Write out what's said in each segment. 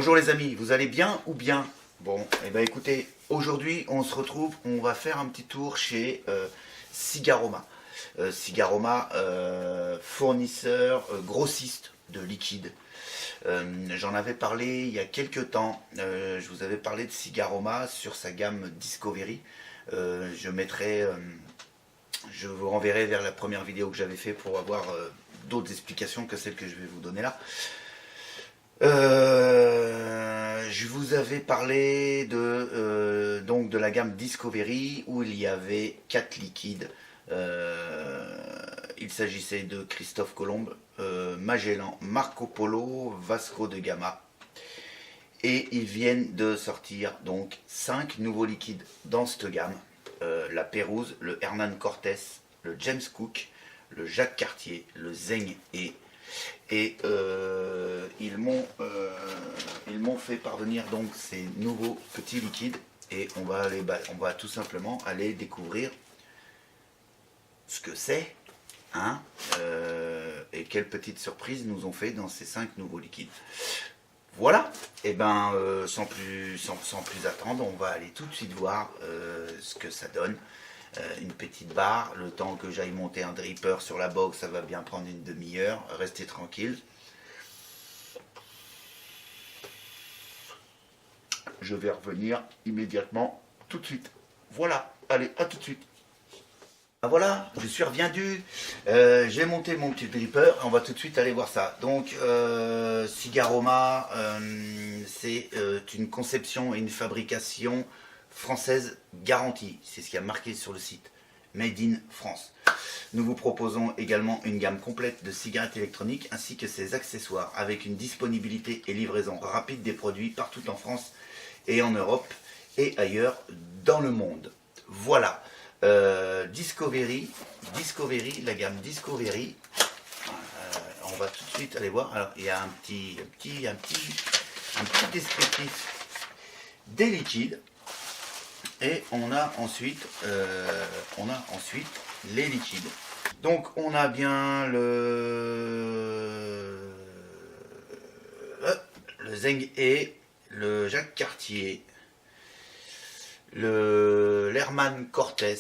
Bonjour les amis, vous allez bien ou bien? Bon, et ben écoutez, aujourd'hui on se retrouve, on va faire un petit tour chez Cigaroma. Cigaroma, fournisseur grossiste de liquide. J'en avais parlé il y a quelques temps, je vous avais parlé de Cigaroma sur sa gamme Discovery. Je vous renverrai vers la première vidéo que j'avais fait pour avoir d'autres explications que celles que je vais vous donner là. Je vous avais parlé donc de la gamme Discovery où il y avait 4 liquides. Il s'agissait de Christophe Colomb, Magellan, Marco Polo, Vasco de Gama. Et ils viennent de sortir donc 5 nouveaux liquides dans cette gamme. La Pérouse, le Hernan Cortés, le James Cook, le Jacques Cartier, le Zeng et ils m'ont fait parvenir donc ces nouveaux petits liquides et on va tout simplement aller découvrir ce que c'est, hein, et quelles petites surprises nous ont fait dans ces 5 nouveaux liquides. Voilà, et ben sans plus attendre, on va aller tout de suite voir ce que ça donne. Une petite barre, le temps que j'aille monter un dripper sur la box, ça va bien prendre une demi-heure, restez tranquille. Je vais revenir immédiatement, tout de suite. Voilà, allez, à tout de suite. Ah voilà, je suis reviendu, j'ai monté mon petit dripper, on va tout de suite aller voir ça. Donc, Cigaroma, c'est une conception et une fabrication française garantie, c'est ce qui a marqué sur le site, Made in France. Nous vous proposons également une gamme complète de cigarettes électroniques ainsi que ses accessoires avec une disponibilité et livraison rapide des produits partout en France et en Europe et ailleurs dans le monde. Voilà. Discovery, la gamme Discovery, on va tout de suite aller voir. Alors il y a un petit descriptif des liquides et on a ensuite les liquides. Donc on a bien le Zeng et le Jacques Cartier, l'Hernan Cortés,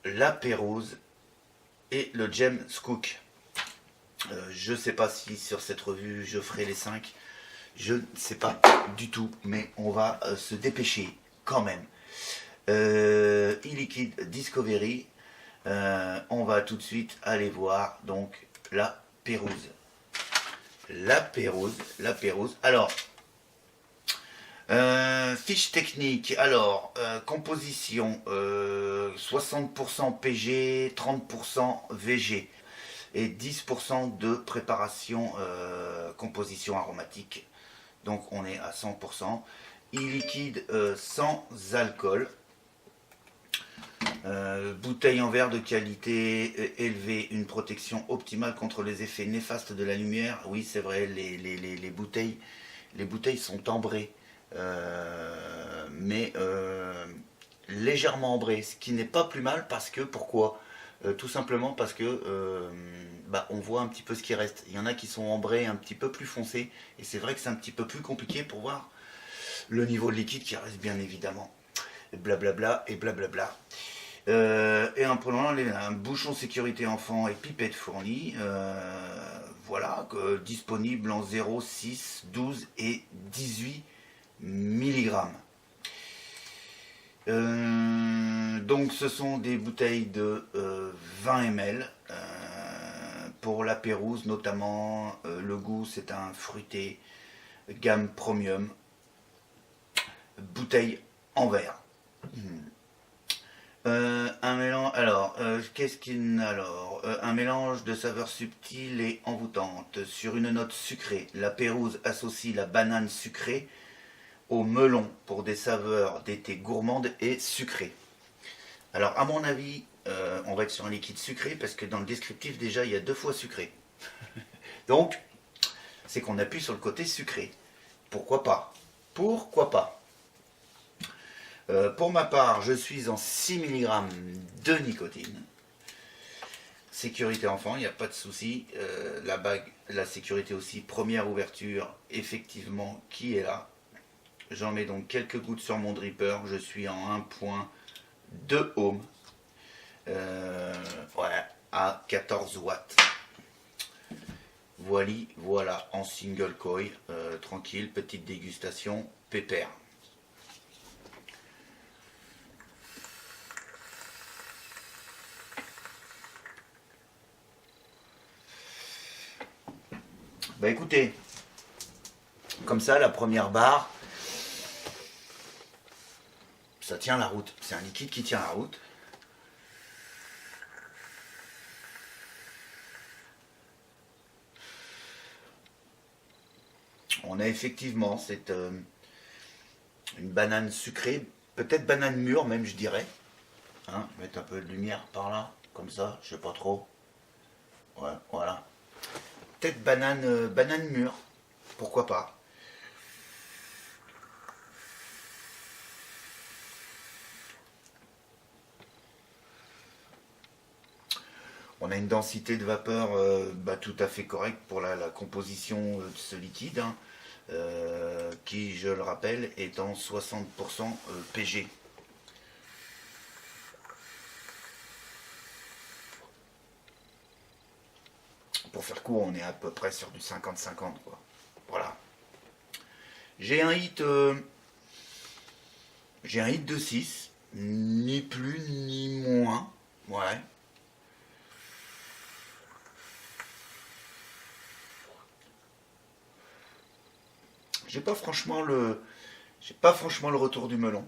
la Pérouse et le James Cook. Je ne sais pas si sur cette revue je ferai les 5. Je ne sais pas du tout, mais on va se dépêcher quand même. E-Liquid Discovery. On va tout de suite aller voir donc la Pérouse. La Pérouse. Alors, fiche technique, alors composition 60% PG, 30% VG et 10% de préparation composition aromatique. Donc on est à 100%. E-liquide sans alcool. Bouteille en verre de qualité élevée, une protection optimale contre les effets néfastes de la lumière. Oui, c'est vrai, les bouteilles sont ambrées. Mais légèrement ambré, ce qui n'est pas plus mal parce que, pourquoi tout simplement parce que on voit un petit peu ce qui reste. Il y en a qui sont ambrés un petit peu plus foncés et c'est vrai que c'est un petit peu plus compliqué pour voir le niveau de liquide qui reste bien évidemment. Blablabla et blablabla. Et un prolongant, un bouchon sécurité enfant et pipette fournie. Voilà, disponible en 0, 6, 12 et 18 mg. Donc ce sont des bouteilles de 20 ml. Pour la Pérouse notamment, le goût c'est un fruité, gamme premium, bouteille en verre. Un mélange, un mélange de saveurs subtiles et envoûtantes. Sur une note sucrée, la Pérouse associe la banane sucrée au melon pour des saveurs d'été gourmandes et sucrées. Alors à mon avis, on va être sur un liquide sucré parce que dans le descriptif déjà il y a 2 fois sucré. Donc c'est qu'on appuie sur le côté sucré. Pourquoi pas? Pourquoi pas? Pour ma part, je suis en 6 mg de nicotine. sécurité enfant, il n'y a pas de souci. La bague, la sécurité aussi, première ouverture, effectivement, qui est là. J'en mets donc quelques gouttes sur mon dripper. Je suis en 1.2 ohm. Ouais, à 14 watts. Voilà, en single coil, tranquille, petite dégustation, pépère. Bah écoutez, comme ça, la première barre, ça tient la route. C'est un liquide qui tient la route. On a effectivement une banane sucrée, peut-être banane mûre même, je dirais. Hein, mettre un peu de lumière par là, comme ça, je sais pas trop. Ouais, voilà. Peut-être banane mûre, pourquoi pas. On a une densité de vapeur tout à fait correcte pour la composition de ce liquide, hein, qui, je le rappelle, est en 60% PG. Pour faire court, on est à peu près sur du 50-50, quoi. Voilà. J'ai un hit, de 6, ni plus ni moins. Ouais. J'ai pas franchement le, j'ai pas franchement le retour du melon.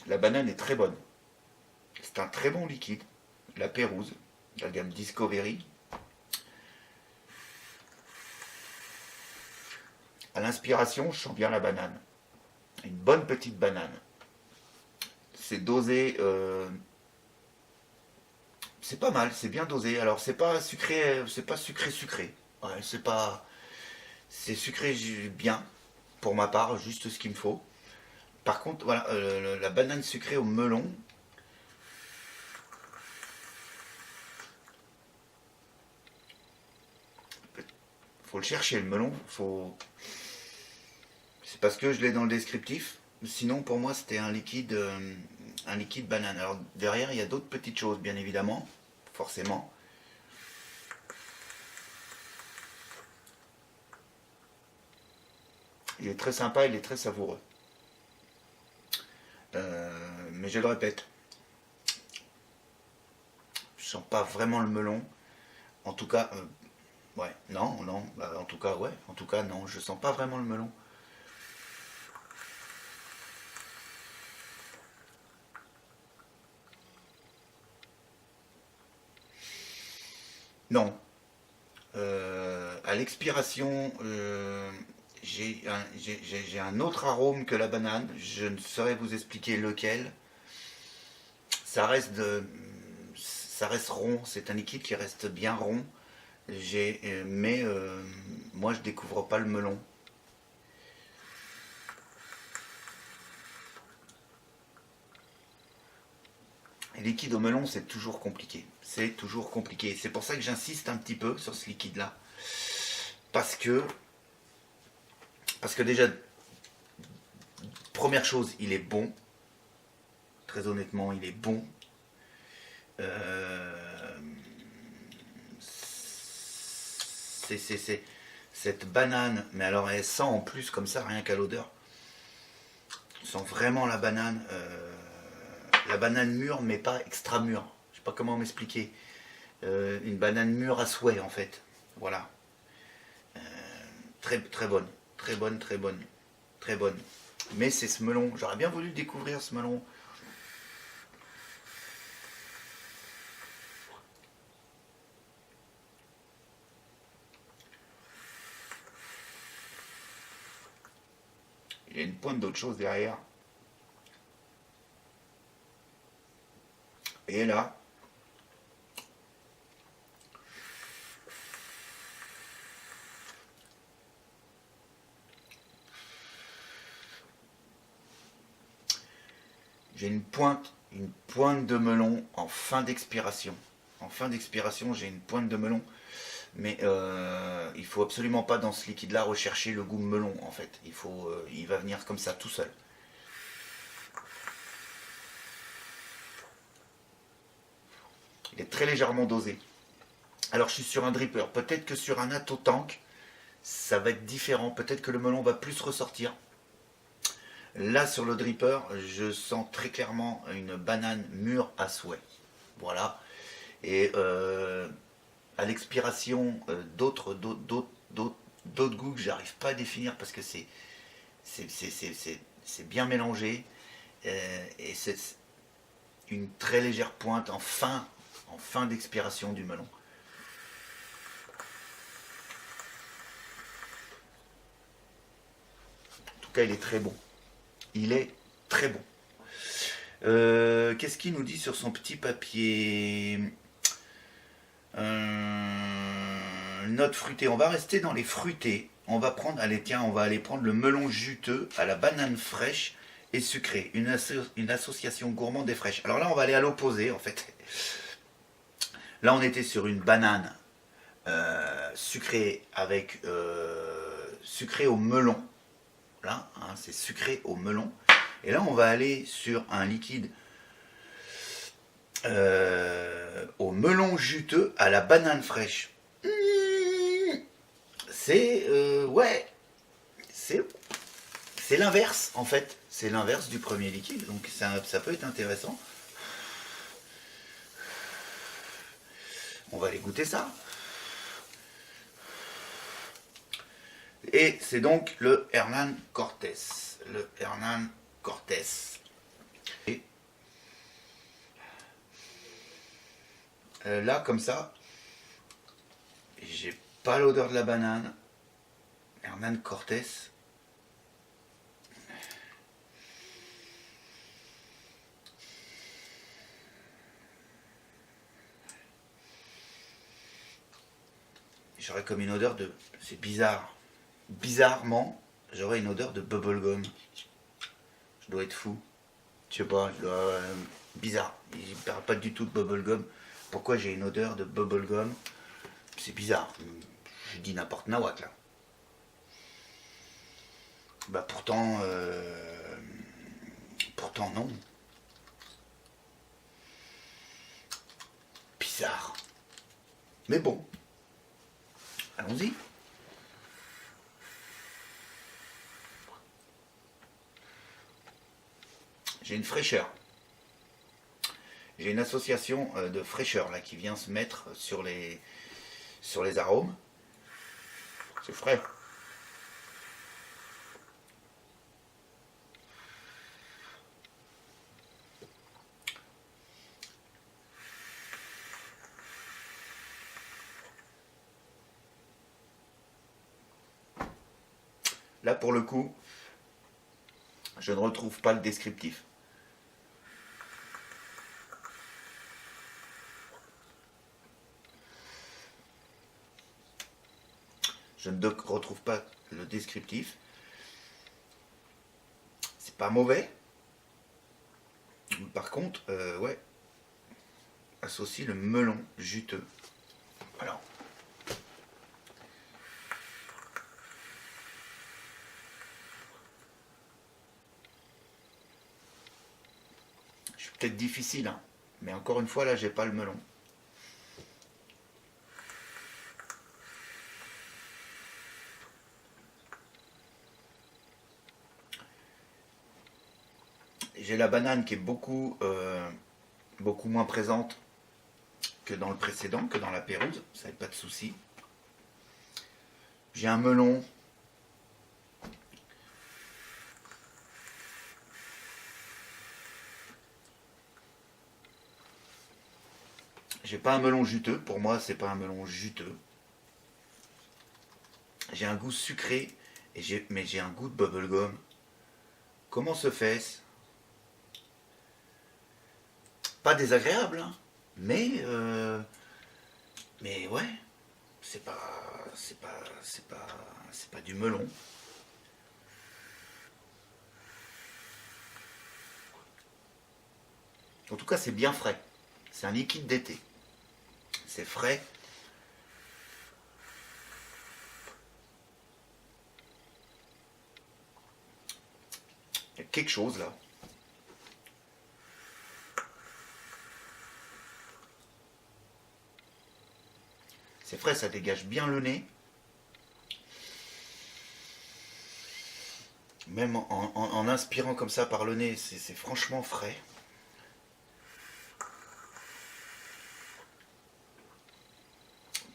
La banane est très bonne. C'est un très bon liquide. La Pérouse, la gamme Discovery. À l'inspiration, je sens bien la banane. Une bonne petite banane. C'est dosé. C'est pas mal, c'est bien dosé. Alors c'est pas sucré, sucré. Ouais, c'est pas. C'est sucré bien, pour ma part, juste ce qu'il me faut. Par contre, voilà, la banane sucrée au melon, faut le chercher, le melon. C'est parce que je l'ai dans le descriptif. Sinon, pour moi, c'était un liquide banane. Alors derrière, il y a d'autres petites choses, bien évidemment, forcément. Il est très sympa, il est très savoureux. Mais je le répète, je sens pas vraiment le melon. En tout cas, ouais, non, non, bah, en tout cas, ouais, en tout cas, non, je sens pas vraiment le melon. Non. À l'expiration, j'ai un autre arôme que la banane. Je ne saurais vous expliquer lequel. Ça reste ça reste rond. C'est un liquide qui reste bien rond. Mais moi, je découvre pas le melon. Les liquides au melon, c'est toujours compliqué. C'est toujours compliqué. C'est pour ça que j'insiste un petit peu sur ce liquide-là. Parce que, parce que déjà, première chose, il est bon. Très honnêtement, il est bon. C'est cette banane, mais alors elle sent en plus comme ça, rien qu'à l'odeur. On sent vraiment la banane mûre, mais pas extra mûre. Je sais pas comment m'expliquer. Une banane mûre à souhait en fait. Voilà. Très très bonne, très bonne, très bonne, très bonne. Mais c'est ce melon. J'aurais bien voulu découvrir ce melon. Il y a une pointe d'autre chose derrière. Et là, j'ai une pointe de melon en fin d'expiration. En fin d'expiration, j'ai une pointe de melon. Mais il faut absolument pas dans ce liquide-là rechercher le goût melon en fait. Il va venir comme ça tout seul. Il est très légèrement dosé. Alors je suis sur un dripper. Peut-être que sur un Atto Tank, ça va être différent. Peut-être que le melon va plus ressortir. Là sur le dripper, je sens très clairement une banane mûre à souhait. Voilà. Et à l'expiration, d'autres goûts que j'arrive pas à définir parce que c'est bien mélangé. Et c'est une très légère pointe en fin d'expiration du melon. En tout cas, il est très bon. Il est très bon. Qu'est-ce qu'il nous dit sur son petit papier? Note fruitée. On va rester dans les fruités. On va prendre, allez tiens, on va aller prendre le melon juteux à la banane fraîche et sucrée. Une association gourmande et fraîche. Alors là, on va aller à l'opposé en fait. Là, on était sur une banane sucrée avec sucrée au melon. Là, hein, c'est sucré au melon. Et là, on va aller sur un liquide au melon juteux à la banane fraîche. C'est ouais, c'est l'inverse en fait. C'est l'inverse du premier liquide. Donc ça peut être intéressant. On va aller goûter ça. Et c'est donc le Hernán Cortés. Le Hernán Cortés. Et là, comme ça, j'ai pas l'odeur de la banane. Hernán Cortés. J'aurais comme une odeur de... C'est bizarre. Bizarrement, j'aurais une odeur de bubblegum. Je dois être fou. Je sais pas, je dois... bizarre. Il ne parle pas du tout de bubblegum. Pourquoi j'ai une odeur de bubblegum? C'est bizarre. Je dis n'importe nawak là. Bah pourtant... pourtant non. Bizarre. Mais bon. Allons-y. J'ai une fraîcheur. J'ai une association de fraîcheur là qui vient se mettre sur les arômes. C'est frais. Là pour le coup, je ne retrouve pas le descriptif. Je ne retrouve pas le descriptif. C'est pas mauvais. Par contre, ouais, associe le melon juteux. Alors. Je suis peut-être difficile, hein, mais encore une fois, là, j'ai pas le melon. J'ai la banane qui est beaucoup moins présente que dans le précédent, que dans la Pérouse, ça n'est pas de souci. J'ai un melon. J'ai pas un melon juteux, pour moi c'est pas un melon juteux. J'ai un goût sucré, mais j'ai un goût de bubblegum. Comment se fait-ce? Pas désagréable, hein, mais ouais, c'est pas du melon. En tout cas, c'est bien frais. C'est un liquide d'été. C'est frais. Il y a quelque chose là. C'est frais, ça dégage bien le nez. Même en inspirant comme ça par le nez, c'est franchement frais.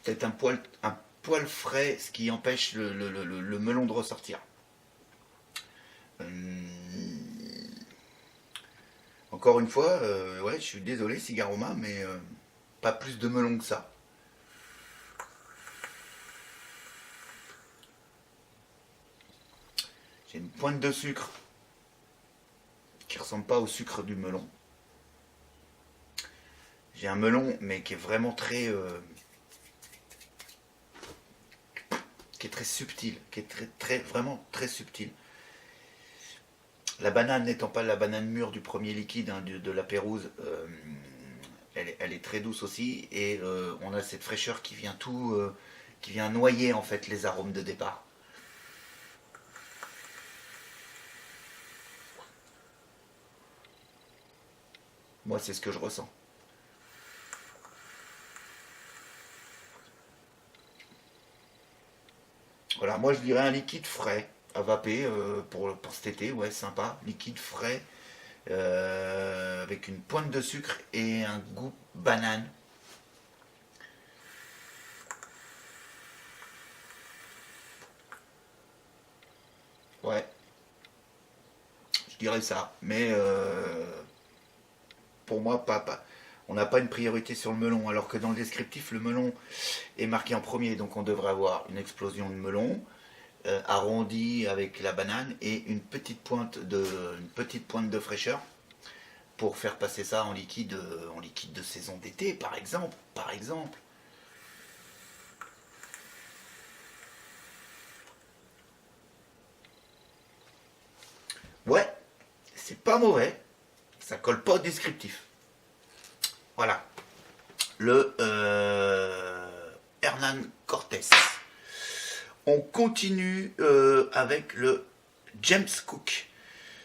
Peut-être un poil frais, ce qui empêche le melon de ressortir. Encore une fois, ouais, je suis désolé, Cigaroma, mais pas plus de melon que ça. J'ai une pointe de sucre qui ressemble pas au sucre du melon. J'ai un melon, mais qui est vraiment qui est très subtil, qui est vraiment très subtil. La banane n'étant pas la banane mûre du premier liquide, hein, de la Pérouse, elle est très douce aussi, et on a cette fraîcheur qui vient qui vient noyer en fait les arômes de départ. Moi, c'est ce que je ressens. Voilà, moi je dirais un liquide frais à vaper pour cet été, ouais, sympa. Liquide frais avec une pointe de sucre et un goût banane. Ouais, je dirais ça. Mais pour moi, pas. On n'a pas une priorité sur le melon, alors que dans le descriptif, le melon est marqué en premier, donc on devrait avoir une explosion de melon, arrondi avec la banane et une petite pointe de fraîcheur pour faire passer ça en liquide de saison d'été, par exemple. Par exemple. Ouais, c'est pas mauvais, ça colle pas au descriptif. Voilà, le Hernan Cortés. On continue avec le James Cook.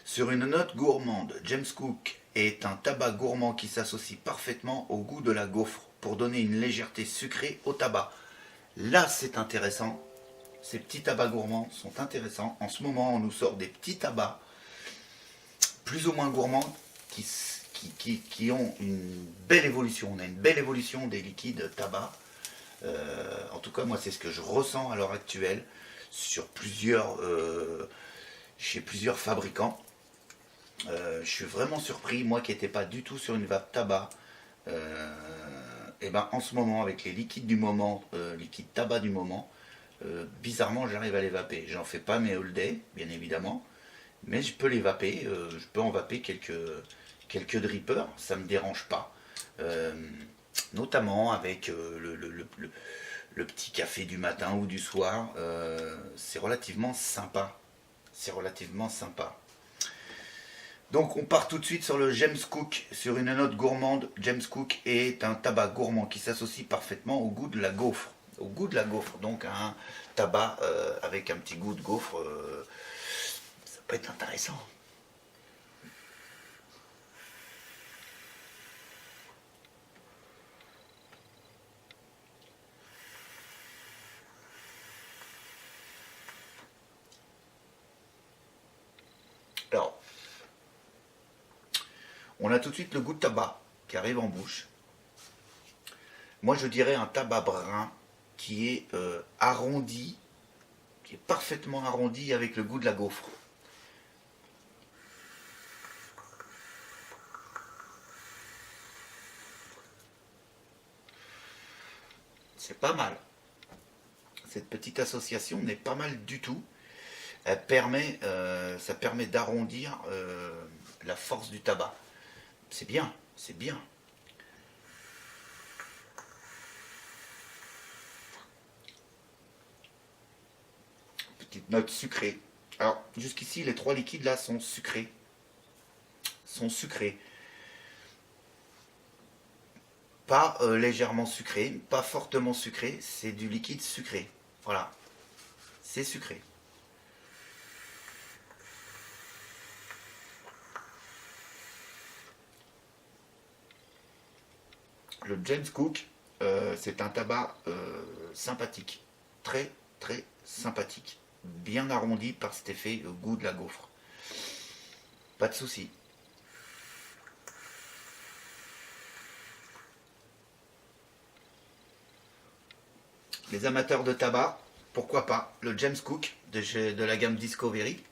Sur une note gourmande, James Cook est un tabac gourmand qui s'associe parfaitement au goût de la gaufre pour donner une légèreté sucrée au tabac. Là, c'est intéressant. Ces petits tabacs gourmands sont intéressants. En ce moment, on nous sort des petits tabacs plus ou moins gourmands qui ont une belle évolution. On a une belle évolution des liquides tabac. En tout cas, moi, c'est ce que je ressens à l'heure actuelle chez plusieurs fabricants. Je suis vraiment surpris, moi qui n'étais pas du tout sur une vape tabac. Et ben, en ce moment, avec les liquides du moment, liquides tabac du moment, bizarrement, j'arrive à les vaper. J'en fais pas mes all day, bien évidemment, mais je peux les vaper. Je peux en vaper quelques drippers, ça me dérange pas. Notamment avec le petit café du matin ou du soir. C'est relativement sympa. C'est relativement sympa. Donc on part tout de suite sur le James Cook, sur une note gourmande. James Cook est un tabac gourmand qui s'associe parfaitement au goût de la gaufre. Au goût de la gaufre, donc un tabac avec un petit goût de gaufre, ça peut être intéressant. Alors, on a tout de suite le goût de tabac qui arrive en bouche. Moi, je dirais un tabac brun qui est arrondi, qui est parfaitement arrondi avec le goût de la gaufre. C'est pas mal. Cette petite association n'est pas mal du tout. Ça permet d'arrondir la force du tabac. C'est bien, c'est bien. Petite note sucrée. Alors, jusqu'ici, les trois liquides là sont sucrés. Sont sucrés. pas légèrement sucré, pas fortement sucré, c'est du liquide sucré. Voilà, c'est sucré. Le James Cook, c'est un tabac sympathique, très très sympathique, bien arrondi par cet effet goût de la gaufre. Pas de souci. Les amateurs de tabac, pourquoi pas, le James Cook de la gamme Discovery,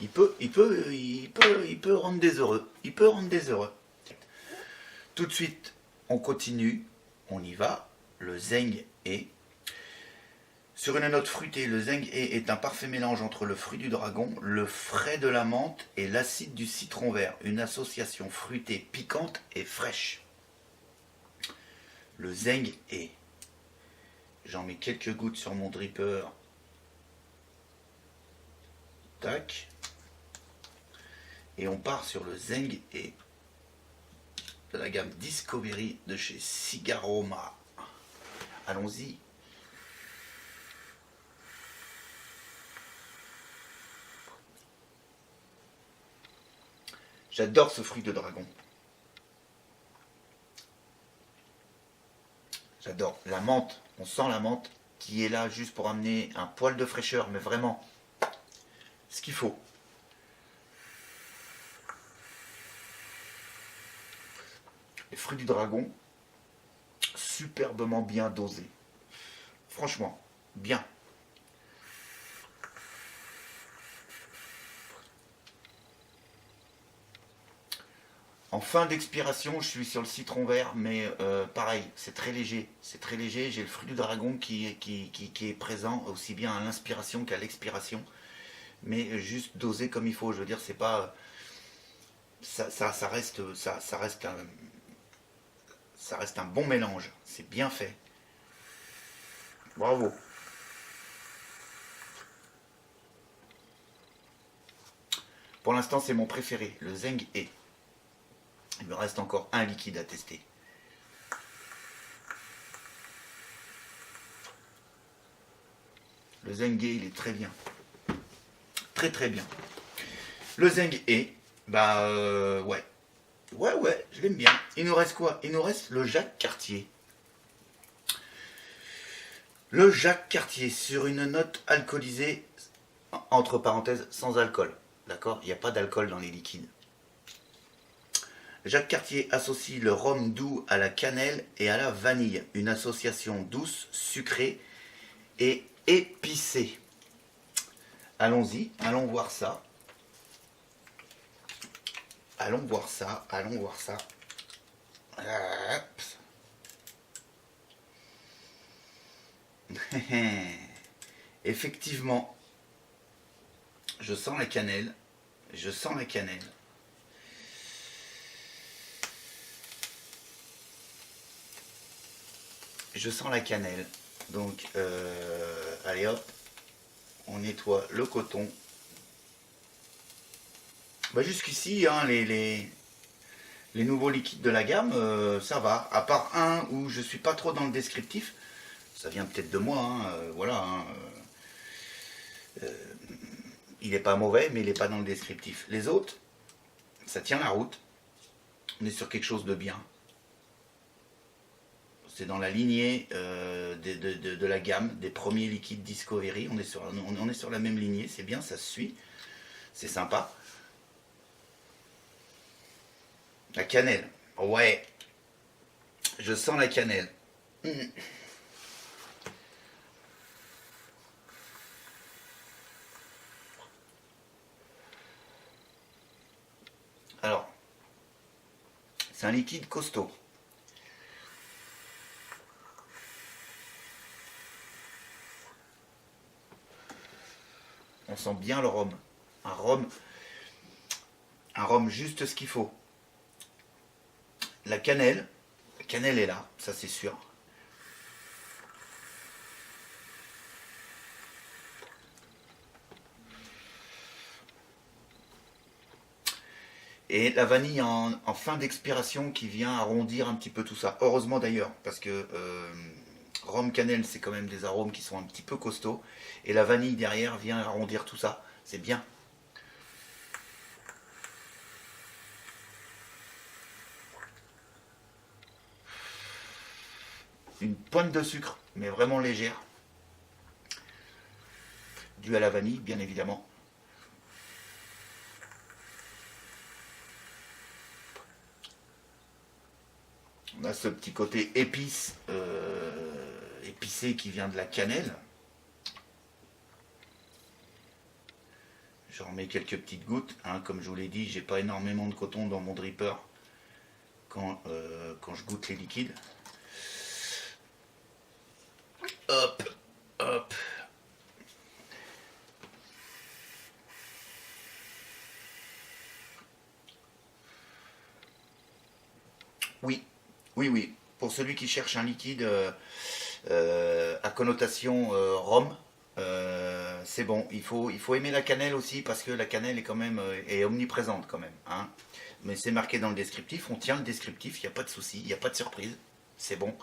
il peut rendre des heureux. Il peut rendre des heureux. Tout de suite, on continue, on y va. Le Zeng He. Sur une note fruitée, le Zeng He est un parfait mélange entre le fruit du dragon, le frais de la menthe et l'acide du citron vert. Une association fruitée, piquante et fraîche. Le Zeng He. J'en mets quelques gouttes sur mon dripper. Tac. Et on part sur le Zeng He de la gamme Discovery de chez Cigaroma. Allons-y. J'adore ce fruit de dragon. J'adore la menthe. On sent la menthe qui est là juste pour amener un poil de fraîcheur, mais vraiment ce qu'il faut. Les fruits du dragon, superbement bien dosés. Franchement, bien. En fin d'expiration, je suis sur le citron vert, mais pareil, c'est très léger. C'est très léger. J'ai le fruit du dragon qui est présent aussi bien à l'inspiration qu'à l'expiration, mais juste dosé comme il faut. Je veux dire, c'est pas ça reste un bon mélange. C'est bien fait. Bravo. Pour l'instant, c'est mon préféré, le Zeng He. Il me reste encore un liquide à tester. Le Zeng He, il est très bien. Très très bien. Le Zeng He, bah ouais. Ouais, je l'aime bien. Il nous reste quoi? Il nous reste le Jacques Cartier. Le Jacques Cartier sur une note alcoolisée, entre parenthèses, sans alcool. D'accord? Il n'y a pas d'alcool dans les liquides. Jacques Cartier associe le rhum doux à la cannelle et à la vanille. Une association douce, sucrée et épicée. Allons-y, allons voir ça. Allons voir ça. Effectivement, je sens la cannelle. Je sens la cannelle. Je sens la cannelle. Donc, allez hop, on nettoie le coton. Bah, jusqu'ici, hein, les nouveaux liquides de la gamme, ça va. À part un où je suis pas trop dans le descriptif. Ça vient peut-être de moi, hein, voilà. Hein, il n'est pas mauvais, mais il n'est pas dans le descriptif. Les autres, ça tient la route. On est sur quelque chose de bien. C'est dans la lignée de la gamme des premiers liquides Discovery. On est sur la même lignée, c'est bien, ça se suit. C'est sympa. La cannelle. Ouais. Je sens la cannelle. Alors, c'est un liquide costaud. On sent bien le rhum. Un rhum juste ce qu'il faut. La cannelle est là, ça c'est sûr. Et la vanille en fin d'expiration qui vient arrondir un petit peu tout ça. Heureusement d'ailleurs, parce que rhum cannelle, c'est quand même des arômes qui sont un petit peu costauds. Et la vanille derrière vient arrondir tout ça. C'est bien. Une pointe de sucre, mais vraiment légère. Due à la vanille, bien évidemment. On a ce petit côté épice, épicé qui vient de la cannelle. J'en mets quelques petites gouttes. Hein, comme je vous l'ai dit, j'ai pas énormément de coton dans mon dripper quand je goûte les liquides. Hop, hop. Oui, oui, oui. Pour celui qui cherche un liquide à connotation rhum, c'est bon. Il faut aimer la cannelle aussi parce que la cannelle est quand même est omniprésente quand même. Hein. Mais c'est marqué dans le descriptif. On tient le descriptif. Il n'y a pas de souci. Il n'y a pas de surprise. C'est bon.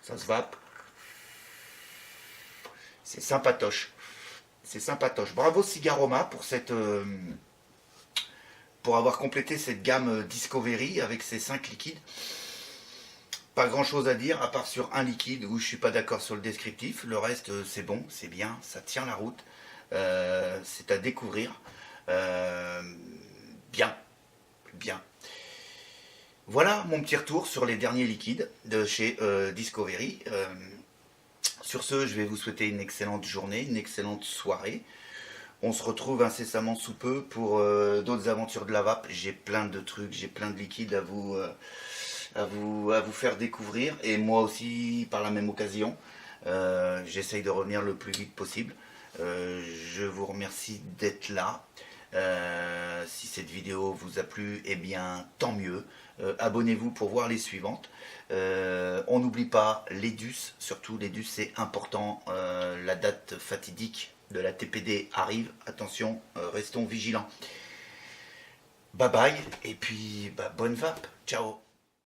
Ça se vape. C'est sympatoche. C'est sympatoche. Bravo Cigaroma pour avoir complété cette gamme Discovery avec ces 5 liquides. Pas grand chose à dire, à part sur un liquide où je suis pas d'accord sur le descriptif. Le reste, c'est bon, c'est bien, ça tient la route. C'est à découvrir. Bien, bien. Voilà mon petit retour sur les derniers liquides de chez Discovery. Sur ce, je vais vous souhaiter une excellente journée, une excellente soirée. On se retrouve incessamment sous peu pour d'autres aventures de la vape. J'ai plein de trucs, j'ai plein de liquides à vous faire découvrir. Et moi aussi, par la même occasion, j'essaye de revenir le plus vite possible. Je vous remercie d'être là. Si cette vidéo vous a plu, eh bien tant mieux. Abonnez-vous pour voir les suivantes. On n'oublie pas l'EDUS, surtout l'EDUS c'est important. La date fatidique de la TPD arrive. Attention, restons vigilants. Bye bye et puis bonne vape. Ciao.